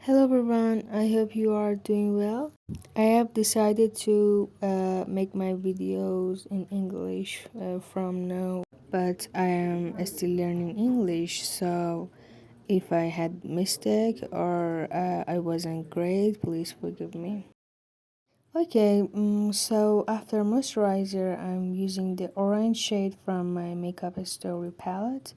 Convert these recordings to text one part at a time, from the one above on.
Hello everyone, I hope you are doing well. I have decided to make my videos in English from now, but I am still learning English, so if I had mistake or I wasn't great, please forgive me. Okay, so after moisturizer, I'm using the orange shade from my makeup story palette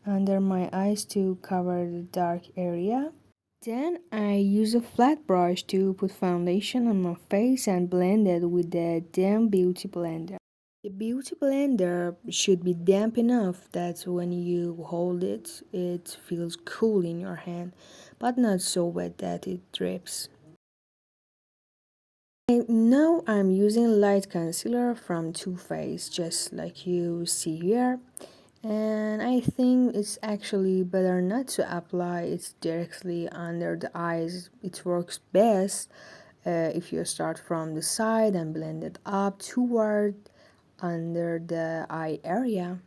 under my eyes to cover the dark area. Then I use a flat brush to put foundation on my face and blend it with the damp beauty blender. The beauty blender should be damp enough that when you hold it, it feels cool in your hand, but not so wet that it drips. Now I'm using light concealer from Too Faced, just like you see here. And I think it's actually better not to apply it directly under the eyes. It works best if you start from the side and blend it up toward under the eye area.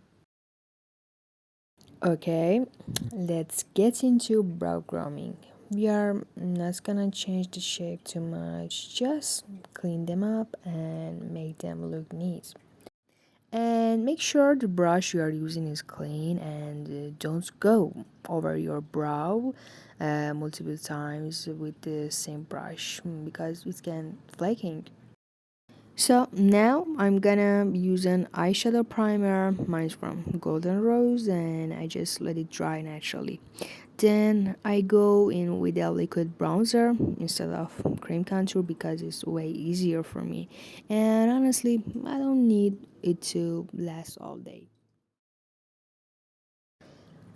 Okay, let's get into brow grooming. We are not gonna change the shape too much, just clean them up and make them look neat. And make sure the brush you are using is clean and don't go over your brow multiple times with the same brush because it can flaking. So now I'm gonna use an eyeshadow primer. Mine's from Golden Rose and I just let it dry naturally. Then I go in with a liquid bronzer instead of cream contour because it's way easier for me. And honestly, I don't need it to last all day.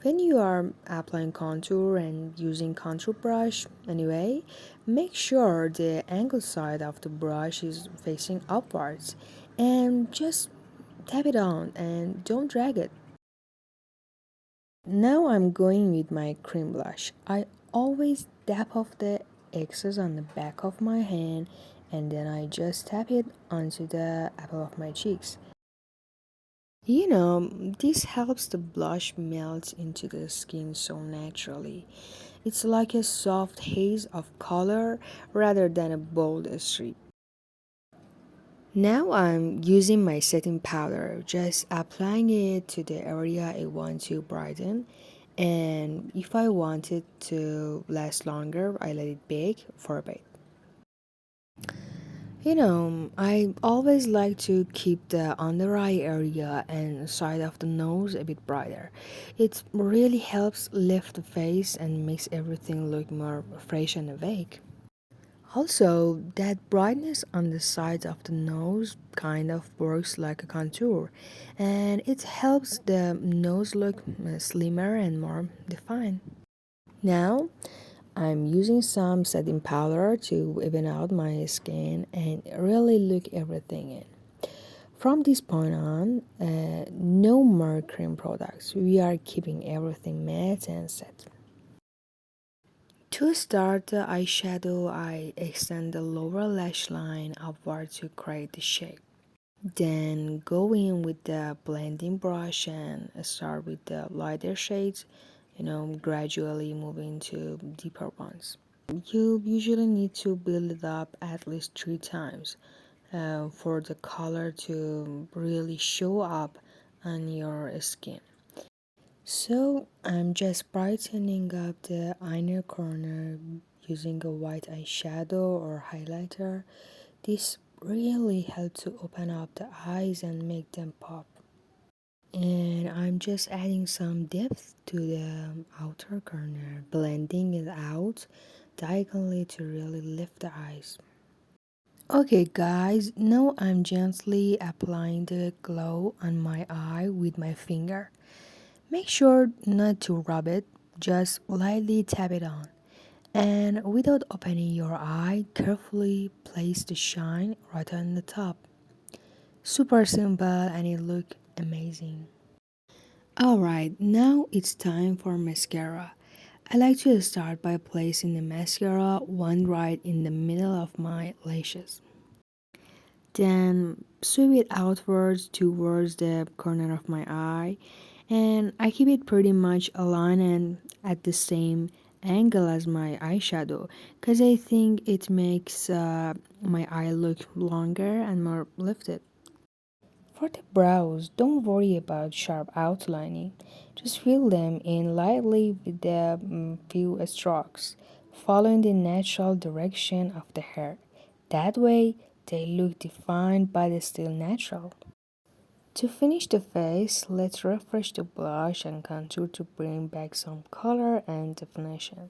When you are applying contour and using contour brush anyway, make sure the angled side of the brush is facing upwards and just tap it on and don't drag it. Now I'm going with my cream blush. I always dab off the excess on the back of my hand and then I just tap it onto the apple of my cheeks. This helps the blush melt into the skin so naturally. It's like a soft haze of color rather than a bold streak. Now I'm using my setting powder, just applying it to the area I want to brighten. And if I want it to last longer, I let it bake for a bit. I always like to keep the under eye area and side of the nose a bit brighter. It really helps lift the face and makes everything look more fresh and awake. Also, that brightness on the sides of the nose kind of works like a contour, and it helps the nose look slimmer and more defined. Now, I'm using some setting powder to even out my skin and really look everything in. From this point on, no more cream products. We are keeping everything matte and set. To start the eyeshadow, I extend the lower lash line upward to create the shape. Then go in with the blending brush and start with the lighter shades, gradually moving to deeper ones. You usually need to build it up at least 3 times for the color to really show up on your skin. So I'm just brightening up the inner corner using a white eyeshadow or highlighter. This really helps to open up the eyes and make them pop. And I'm just adding some depth to the outer corner, blending it out diagonally to really lift the eyes. Okay guys, now I'm gently applying the glow on my eye with my finger. Make sure not to rub it, just lightly tap it on. And without opening your eye, carefully place the shine right on the top. Super simple and it look amazing. Alright, now it's time for mascara. I like to start by placing the mascara one right in the middle of my lashes. Then sweep it outwards towards the corner of my eye and I keep it pretty much aligned and at the same angle as my eyeshadow because I think it makes my eye look longer and more lifted. For the brows, don't worry about sharp outlining. Just fill them in lightly with the few strokes, following the natural direction of the hair. That way, they look defined but still natural. To finish the face, let's refresh the blush and contour to bring back some color and definition.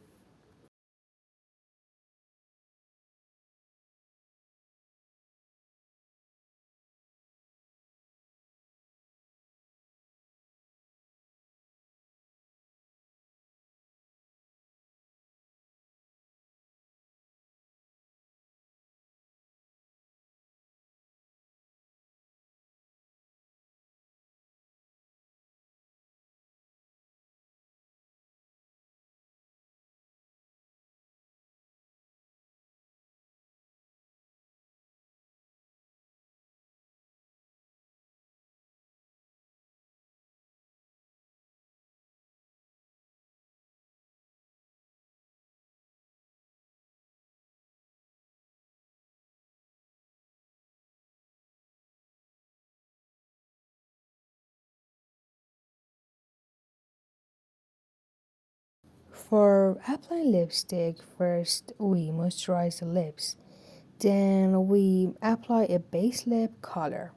For applying lipstick, first we moisturize the lips. Then we apply a base lip color.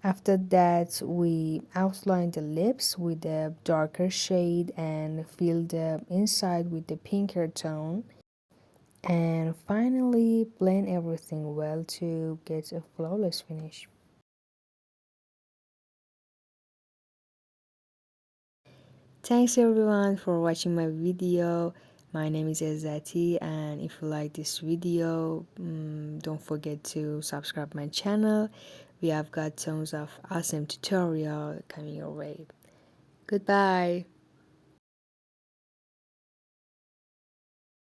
After that, we outline the lips with a darker shade and fill the inside with the pinker tone. And finally, blend everything well to get a flawless finish. Thanks everyone for watching my video. My name is Ezati, and if you like this video, don't forget to subscribe my channel. We have got tons of awesome tutorial coming your way. Goodbye.